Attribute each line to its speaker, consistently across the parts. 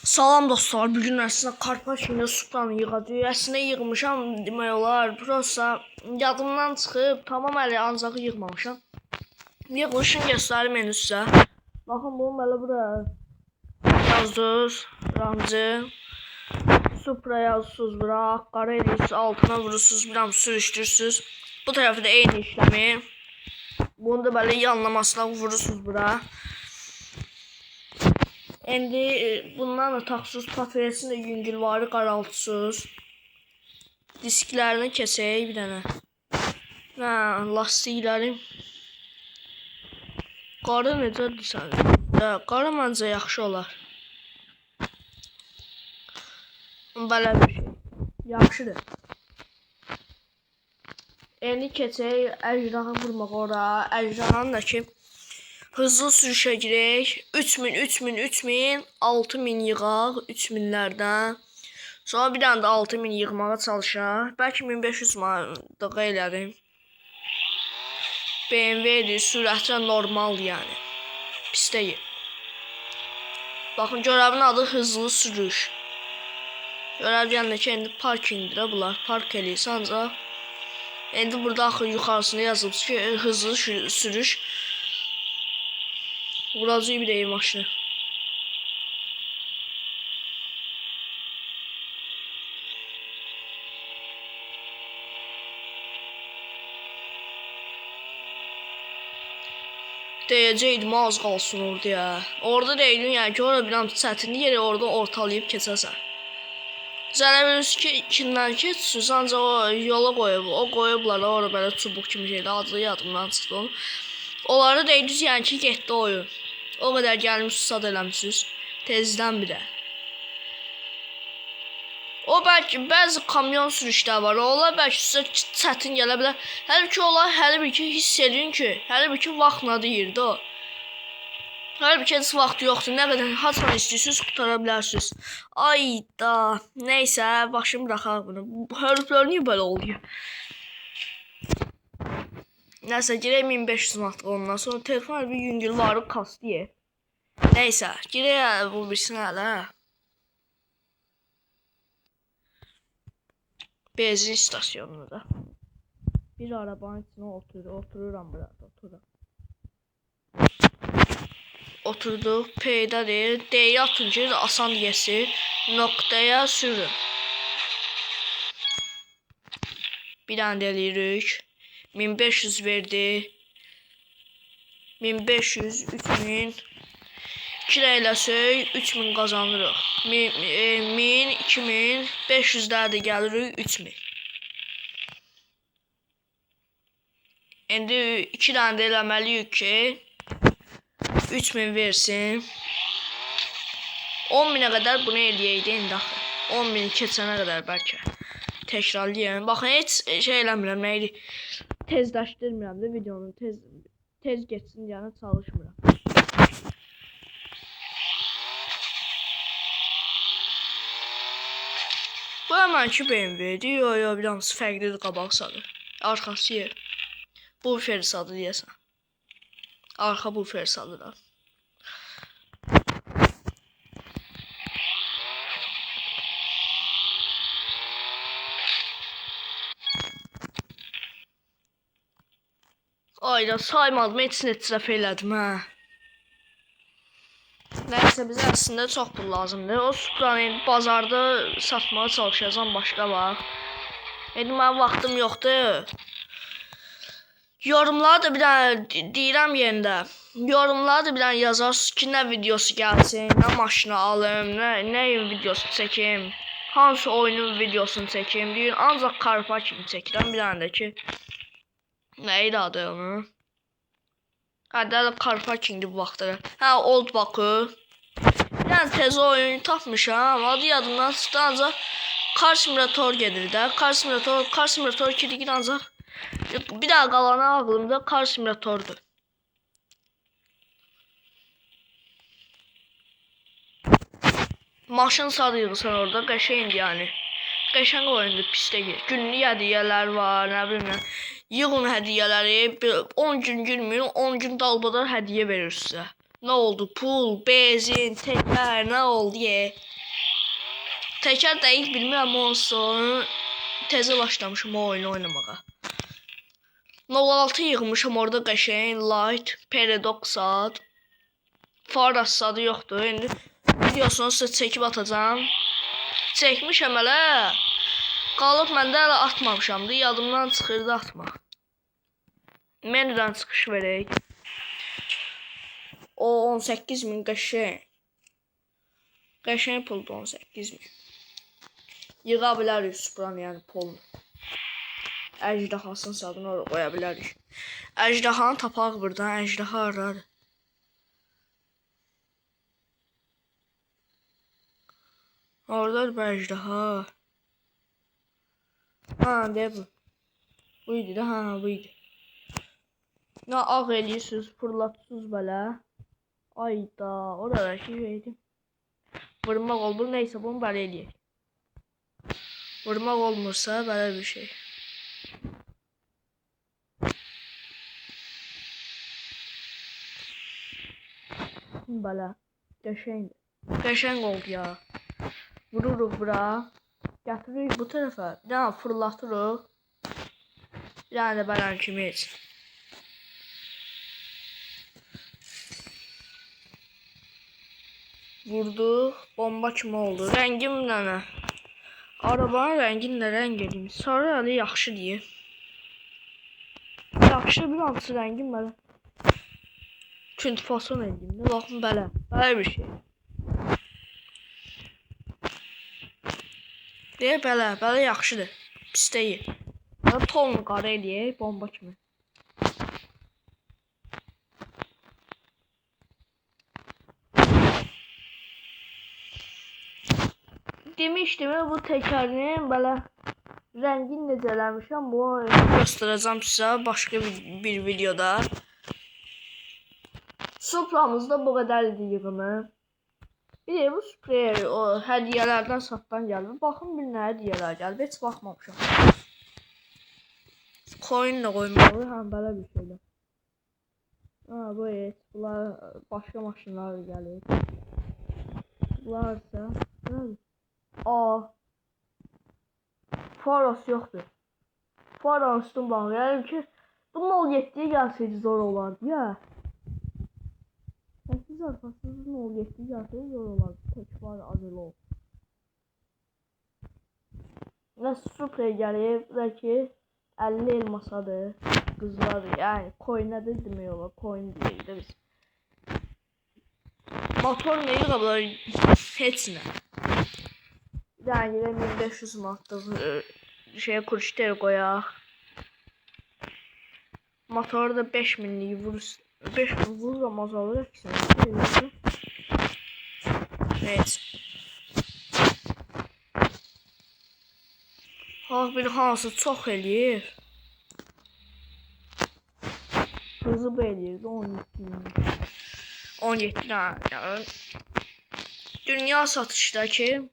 Speaker 1: Salam dostlar, bugün əslində Karpaşinlə Supranı yığacaq. Əslində yığmışam demək olar. Prosta yadımdan çıxıb, tamam hələ ancaq yığmamışam. Yığmışım göstərim mən sizə. Baxın bunu belə bura yazdınız. Ramcı. Supra yazırsınız bura. Qara edirsiniz, altına vurursunuz, bir sürüşdürürsünüz. Bu tərəfdə eyni işləmi. Bunu da belə yanlamasına vurursunuz bura. İndi bundan da taxsız patriyasını da yüngülvarı qaraltırsınız. Disklərini kəsək bir dənə. Lastikləri. Qarı necədir sən? Qarı məncə yaxşı olar. Belə bir şey. Yaxşıdır. İndi keçək əjdaha vurmaq ora. Əjdahanın da ki hızlı sürüşə girək. 3000, 6000 yığaq. 3000'lərdən. Sonra bir dənə də 6000 yığmağa çalışaq. Bəlkə 1500 manat elərim. BMW-dir, sürətlə normal yəni. Pis deyil. Baxın, görəvin adı hızlı sürüş. Görəv yəni ki, indi parkingdirə bunlar. Park eləyirsə ancaq. İndi burada axı yuxarısında yazılıb ki, hızlı sürüş. Vuracaq bir də maşını. Deyəcəkdim az qalsın orada ya. Orada deyildin yəni ki, orada bir an çətinlik yeri orada ortalayıb keçəsən. Zələ verirsiniz ki, ikindən keçsiniz, ancaq o yola qoyub. O qoyublar da orada belə çubuq kimi şeydə adlı yadımdan çıxdı onu. Onları deyirdiniz yəni ki, getdi oyun. O qədər gəlmişsiniz, sad eləmişsiniz. Tezdən bir də. O bəlkə bəzi kamyon sürüşlər var. Onlar bəlkə sizə çətin gələ bilər. Hələ ki onlar hələ bir ki hiss edin ki, hələ bir ki vaxtla deyirdi o. Hələ bir ki heç vaxtı yoxdur. Nə qədər haçan istəyirsiniz qutara bilərsiniz. Ayda. Nəysə, başım bıraxaq bunu. Hörflər niyə belə oluyor? Nəysə, girək 1500 manat ondan sonra telefon bir yüngül varıb kastı yer. Nəysə, girək bu birsin hələ. Benzin istasyonunda da. Bir arabanın içine otururam burada. Oturduq, peydadır. D'yi atınca asan diyesi. Noktaya sürün. Bir dənə deliyirik. 1500 verdi. 1500, 3000. 2 eləsək 3000 qazanırıq. 1000, 2000, 500'lər də gəlirik 3000. İndi 2 dənə də eləməliyik ki 3000 versin. 10.000'ə qədər bunu eləyəydi indi axı. 10.000 keçənə qədər bəlkə. Təkrarlayayım. Baxın, heç şey eləmirəm, nəydi? Tezləşdirmirəm də videonu. Tez geçsin yəni çalışmıram. Bu hemenki BMW'dir. Yo, bir tanesi fərqlidir, qabaq sadı. Arxası yer. Bu fersadı deyəsən. Arxa bu fersadıdır. Ayda saymadım, heç səhv elədim hə. Nəysə, bizə əslində çox pul lazımdır. O Supranı bazarda satmağa çalışacağım başqa vaxt. İndi mənim vaxtım yoxdur. Yorumlara da bir dənə deyirəm yerində. Yorumlara da bir dənə yazarsınız ki, nə videosu gəlsin, nə maşını alım, nə videosu çəkim, hansı oyunun videosunu çəkim. Deyin, ancaq Karpaşin çəkirəm. Bir dənə də ki, nəydi adı onu? Hədə də Karpaşindir bu vaxtları. Hə, Old Baku. Yəni tez oyunu tapmışam. Adı yadımdan çıxdı, ancaq Car Simulator gedir də. Car Simulator 2'dir ancaq. Bir daha qalanı ağlımda Car Simulator'dur. Maşın sarı yığırsan orada, qəşəngdir yəni. Qəşəng oyundur, pis deyil. Günlük hədiyyələr var, nə bilməm. Yığın hədiyyələri, 10 gün gülməyin, 10 gün dalbadar hədiyyə verir sizə. Ne oldu? Pul, benzin, tekrar ne oldu ye? Tekrar dəqiq bilmirəm, ondan sonra tezə başlamışım o oyunu oynamağa. 06 yığmışam orada qəşəng, light, paradox ad. Faras adı yoxdur. İndi videosunu sizə çəkib atacağım. Çəkmişəm hələ. Qalıb məndə hələ atmamışamdı. Yadımdan çıxırdı atmaq. Menüdən çıxış verək. O 18.000 qəşəng. Qəşəng puldu 18.000. Yığa bilərik Supranı, yəni pulunu. Əjdahasının adını oraya qoya bilərik. Əcdahanı tapaq buradan. Əcdaha haradır? Oradadır bu əcdaha. Ha, de bu. Buydu da, ha, buydu. Ne ağ eləyirsiniz, fırlatsınız belə. Ayda, orada şey verdim. Vurmaq olur, neysə bunu belə eləyək. Vurmaq olmursa belə bir şey. Belə, qəşəngdir. Qəşəng oldu ya. Vururuq bura. Gətiririk bu tərəfə. Bir dənə fırlatırıq. Bir dənə də bələn kimi heç. Vurduq. Bomba kimi oldu. Rəngim nə? Arabanın rəngini də rəng edeyim. Sarı əli yaxşı deyir. Yaxşı bir hansı rəngim belə. Çünki fason edeyim. Baxın belə. Belə bir şey. Deyə belə. Belə yaxşıdır. Pis deyil. Belə tonlu qara eləyək. Bomba kimi. Demişdim bu təkərinin belə rəngini necə eləmişəm. Bunu göstərəcəm sizə başqa bir videoda. Supramızda bu qədər idi yığımı. Bir de bu sprey o hədiyyələrdən satdan gəlir. Baxın bir nə hədiyyələr gəlib. Heç baxmamışam. Coin da qoymalı. Həm belə bir şeylər. Ha, bu et. Bunlar başqa maşınlar gəlir. Bunlar isə A. Faros yoxdur. Faros üstün bax. Yəni ki, bu 07'ye gəlsəydi zor olardı ya. 8 arpasız 07'ye gəlsəydi zor olardı. Tek var azılı ol. Və super gəlib. Və ki 50 elmasadır. Qızlardır. Yəni coin'ədir demək olar. Coin deyək də biz. Motor neyi qablar? Heç nə. Yani 1500 manatlık şeye kuruşları koyaq. Motoru da 5000'lik vurur. 5000 vururam azalır ikisini. Evet. Bir hansı çox eləyir. Hızı bu eləyir. 17 tane. Dünya satışdaki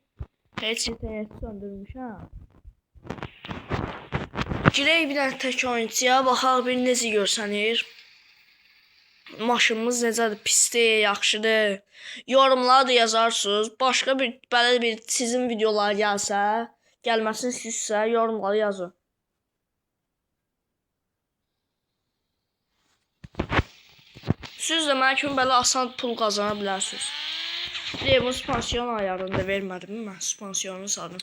Speaker 1: heç interneti söndürmüşəm. Girək bir dənə tək oyuncuya, baxaq bir necə görsənir. Maşınımız necədir, pisdir, yaxşıdır. Yorumlara da yazarsınız. Başqa bir belə bir sizin videolar gəlsə, gəlməsini istəyirsə yorumlara yazın. Siz də mənə kimi belə asan pul qazana bilərsiniz. Bu spansiyon ayarında vermədim mən spansiyonun sarını.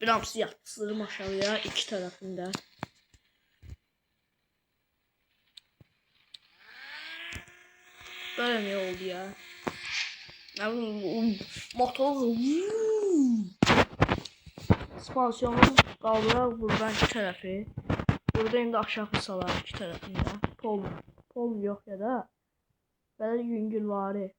Speaker 1: Bir hamısı yatsırım aşağıya iki tərəfində. Böyle ne oldu ya? Motor spansiyonu qaldıraq buradan iki tərəfi. Burada indi aşağı salar iki tərəfində. Pol yox ya da belə yüngülvari.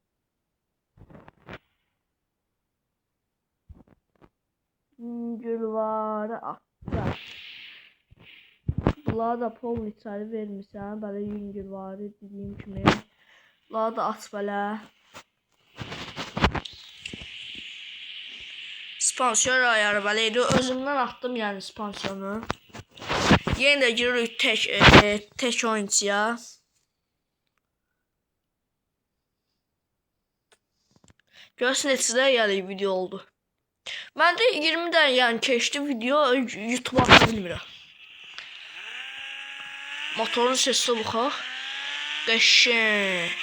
Speaker 1: Yüngülvari atlar. Bunlara da pol içəri vermişəm. Belə yüngülvari dediyim kimi. Bunlara da at belə. Spansiyon ayarı belə idi. Özümdən atdım yəni spansiyonu. Yenə də giririk tək oyuncuya. Görürsün neçədə gəlir video oldu. Məndə 20-dən yəni keçdi video, YouTube ata bilmirəm. Motorun sesine baxaq. Qəşəng.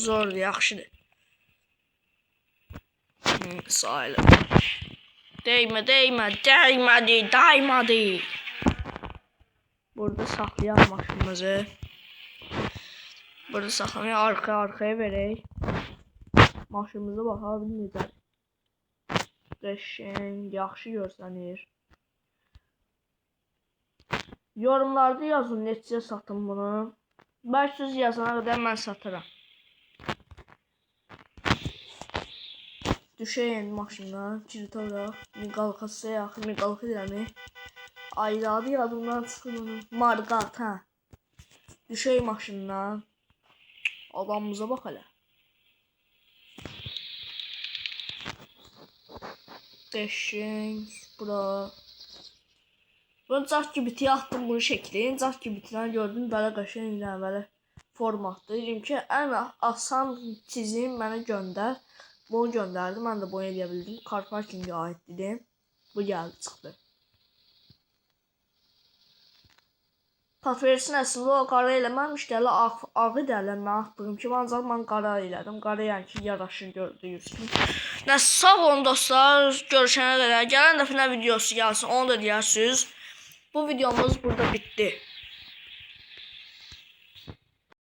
Speaker 1: Zordur, yaxşıdır. Sağ elə. Dəymədi. Burada saxlayaq maşınımızı. Burada saxlamayaq, arxaya verək. Maşınımıza baxa bilməyəcək. Qəşəng, yaxşı görsənir. Yorumlarda yazın neçəyə satın bunu. Bəlkə siz yazana qədər mən satıram. Düşəyin maşından, kiritoraq, miqalxasıyaq, miqalxı deyəmi. Ayradı yadımdan çıxın onu. Marqat, hə. Düşəyin maşından. Adamımıza bax hələ. Qəşəng, bura. Bunu caq gibi atdım bunu şəklin. Caq gibi gördüm, belə qəşəng belə formatdır. Dedim ki, ən asan çizim mənə göndər. Bunu gönderdim. Ben de boya edebildim. Car parking'e ait dedim. Bu geldi çıktı. Patveresin əslində o qara eləməmişdi. Hələ ağı dərlər mən atdığım kimi. Ancaq mən qara elədim. Qara yəni ki yaraşır gördüyünüz kimi. Nə sağ olun dostlar. Görüşənə qədər. Gələn dəfə nə videosu gəlsin onu da deyərsiniz. Bu videomuz burada bitti.